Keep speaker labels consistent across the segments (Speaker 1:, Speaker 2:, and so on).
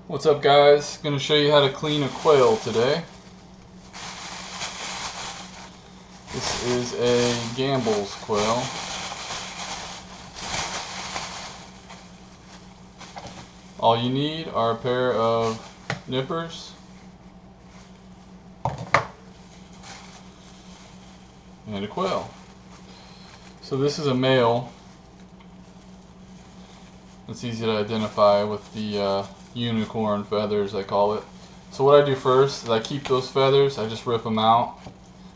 Speaker 1: What's up, guys? Going to show you how to clean a quail today. This is a Gamble's quail. All you need are a pair of nippers and a quail. So this is a male. It's easy to identify with the unicorn feathers, I call it. So what I do first is I keep those feathers, I just rip them out,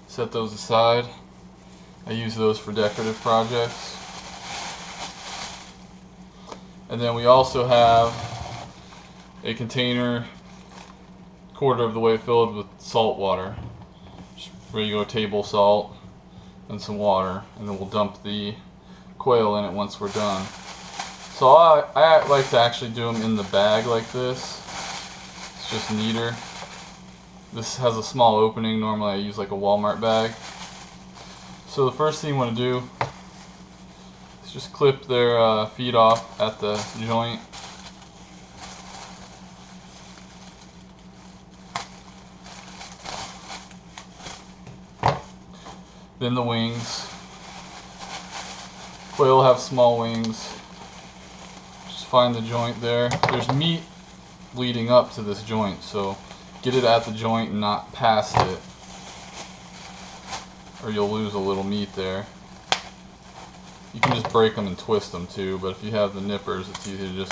Speaker 1: set those aside. I use those for decorative projects. And then we also have a container quarter of the way filled with salt water, just regular table salt and some water, and then we'll dump the quail in it once we're done. So I like to actually do them in the bag like this. It's just neater. This has a small opening. Normally I use like a Walmart bag. So the first thing you want to do is just clip their feet off at the joint. Then the wings. Quail have small wings. Find the joint there. There's meat leading up to this joint, so get it at the joint and not past it, or you'll lose a little meat there. You can just break them and twist them too, but if you have the nippers, it's easy to just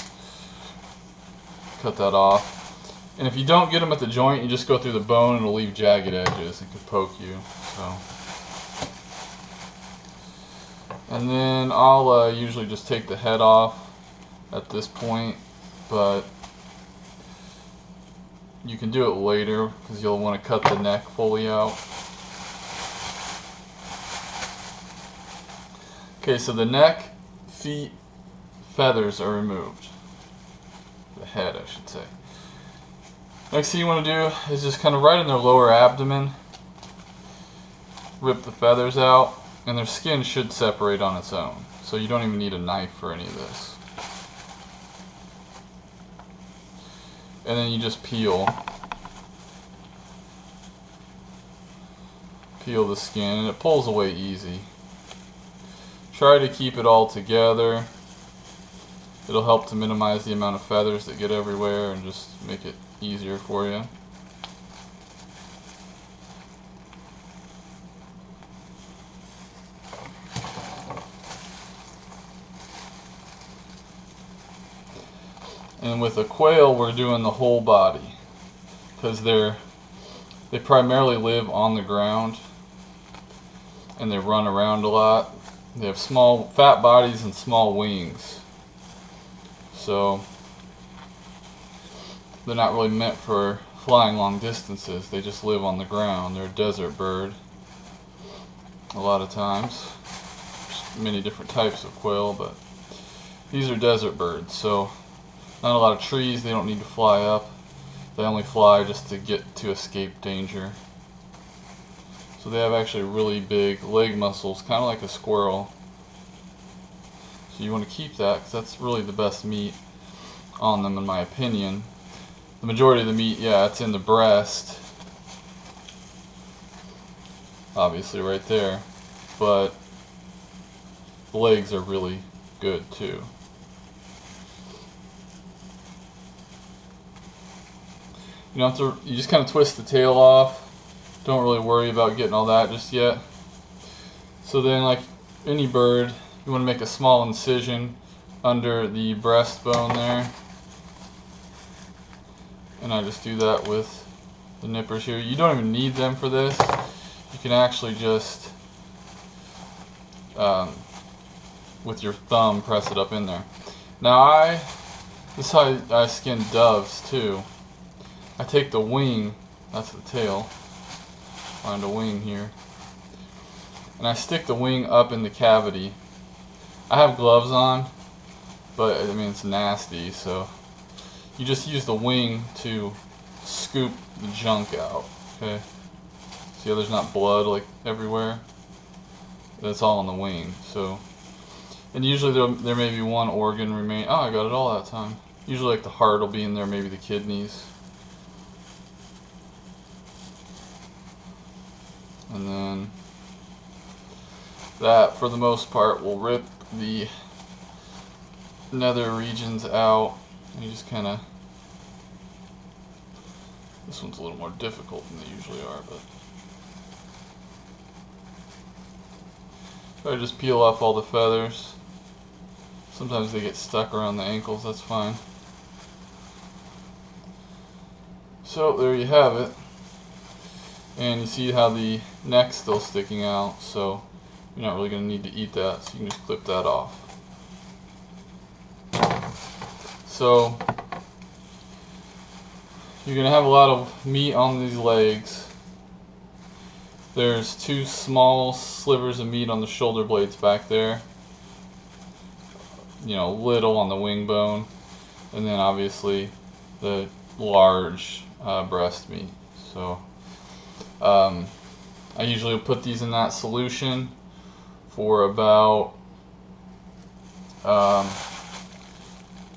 Speaker 1: cut that off. And if you don't get them at the joint, you just go through the bone and it'll leave jagged edges. It could poke you. And then I'll usually just take the head off at this point, but you can do it later because you'll want to cut the neck fully out. Okay, so the neck, feet, feathers are removed. The head, I should say. Next thing you want to do is just kind of right in their lower abdomen, rip the feathers out, and their skin should separate on its own. So you don't even need a knife for any of this. And then you just peel the skin, and it pulls away easy. Try to keep it all together. It'll help to minimize the amount of feathers that get everywhere and just make it easier for you. And with a quail, we're doing the whole body because they primarily live on the ground and they run around a lot. They have small, fat bodies and small wings, so they're not really meant for flying long distances. They just live on the ground. They're a desert bird a lot of times. There's many different types of quail, but these are desert birds, so not a lot of trees. They don't need to fly up. They only fly just to get to escape danger. So they have actually really big leg muscles, kind of like a squirrel. So you want to keep that because that's really the best meat on them, in my opinion. The majority of the meat, yeah, it's in the breast, obviously right there, but the legs are really good too. You don't have to, you just kind of twist the tail off. Don't really worry about getting all that just yet. So then, like any bird, you want to make a small incision under the breastbone there. And I just do that with the nippers here. You don't even need them for this. You can actually just, with your thumb, press it up in there. Now this is how I skin doves too. I take the wing, that's the tail, find a wing here, and I stick the wing up in the cavity. I have gloves on, but I mean it's nasty, so you just use the wing to scoop the junk out, okay? See how there's not blood like everywhere? That's all on the wing, so. And usually there may be one organ remaining. Oh, I got it all that time. Usually like the heart will be in there, maybe the kidneys. And then that, for the most part, will rip the nether regions out. And you just kind of, this one's a little more difficult than they usually are, but I just peel off all the feathers. Sometimes they get stuck around the ankles, that's fine. So there you have it. And you see how the neck's still sticking out, so you're not really going to need to eat that, so you can just clip that off. So you're going to have a lot of meat on these legs. There's 2 small slivers of meat on the shoulder blades back there. You know, little on the wing bone. And then obviously the large breast meat. So I usually put these in that solution for about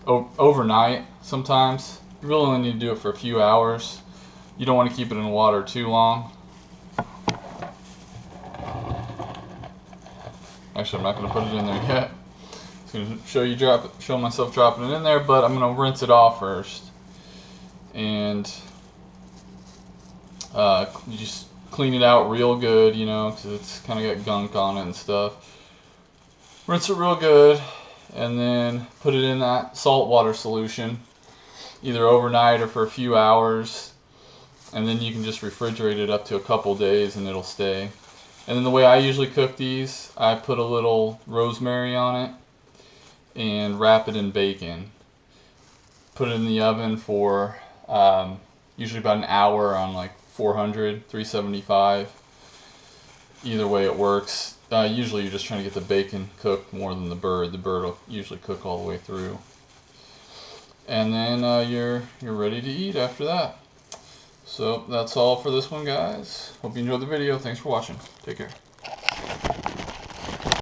Speaker 1: overnight sometimes. You really only need to do it for a few hours. You don't want to keep it in water too long. Actually, I'm not going to put it in there yet. I'm going to show myself dropping it in there, but I'm going to rinse it off first. And you just clean it out real good, you know, because it's kind of got gunk on it and stuff. Rinse it real good, and then put it in that salt water solution, either overnight or for a few hours, and then you can just refrigerate it up to a couple days and it'll stay. And then the way I usually cook these, I put a little rosemary on it and wrap it in bacon. Put it in the oven for usually about an hour on like 400, 375. Either way it works. Usually you're just trying to get the bacon cooked more than the bird. The bird will usually cook all the way through. And then you're ready to eat after that. So that's all for this one, guys. Hope you enjoyed the video. Thanks for watching. Take care.